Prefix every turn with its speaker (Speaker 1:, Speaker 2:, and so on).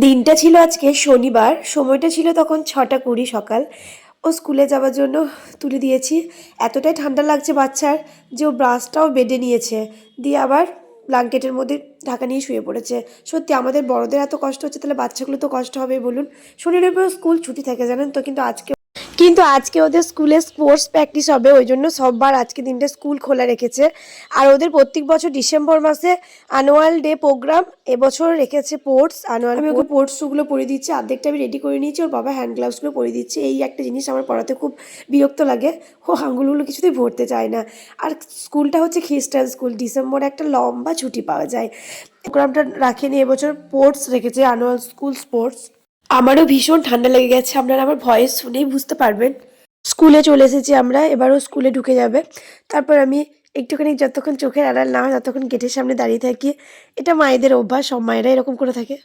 Speaker 1: দিনটা ছিল আজকে শনিবার, সময়টা ছিল তখন 6:20 সকাল। ও স্কুলে যাওয়ার জন্য তুলে দিয়েছি। এতটাই ঠান্ডা লাগছে বাচ্চার যে ও ব্রাশটাও বেডে নিয়েছে, দিয়ে আবার ব্ল্যাঙ্কেটের মধ্যে ঢাকা নিয়ে শুয়ে পড়েছে। সত্যি আমাদের বড়দের এত কষ্ট হচ্ছে, তাহলে বাচ্চাগুলো তো কষ্ট হবেই বলুন। শনি রবিবার স্কুল ছুটি থাকে জানেন তো, কিন্তু আজকে ওদের স্কুলে স্পোর্টস প্র্যাকটিস হবে, ওই জন্য সববার আজকে দিনটা স্কুল খোলা রেখেছে। আর ওদের প্রত্যেক বছর ডিসেম্বর মাসে অ্যানুয়াল ডে প্রোগ্রাম, এবছর রেখেছে স্পোর্টস অ্যানুয়াল। আমি ওকে স্পোর্টসগুলো পরিয়ে দিচ্ছি, অর্ধেকটা আমি রেডি করে নিয়েছি, ওর বাবা হ্যান্ড গ্লাভসগুলো পরিয়ে দিচ্ছে। এই একটা জিনিস আমার পড়াতে খুব বিরক্ত লাগে, ও আঙুলগুলো কিছুতেই ভরতে চায় না। আর স্কুলটা হচ্ছে খ্রিস্টান স্কুল, ডিসেম্বরে একটা লম্বা ছুটি পাওয়া যায়। প্রোগ্রামটা রাখেনি এবছর, স্পোর্টস রেখেছে, অ্যানুয়াল স্কুল স্পোর্টস। আমারও ভীষণ ঠান্ডা লেগে গেছে, আপনারা আমার ভয়েস শুনেই বুঝতে পারবেন। স্কুলে চলে এসেছি আমরা, এবারও স্কুলে ঢুকে যাবে। তারপর আমি একটুখানি যতক্ষণ চোখের আড়াল না হয় ততক্ষণ গেটের সামনে দাঁড়িয়ে থাকি। এটা মায়েদের অভ্যাস, সব মায়েরা এরকম করে থাকে।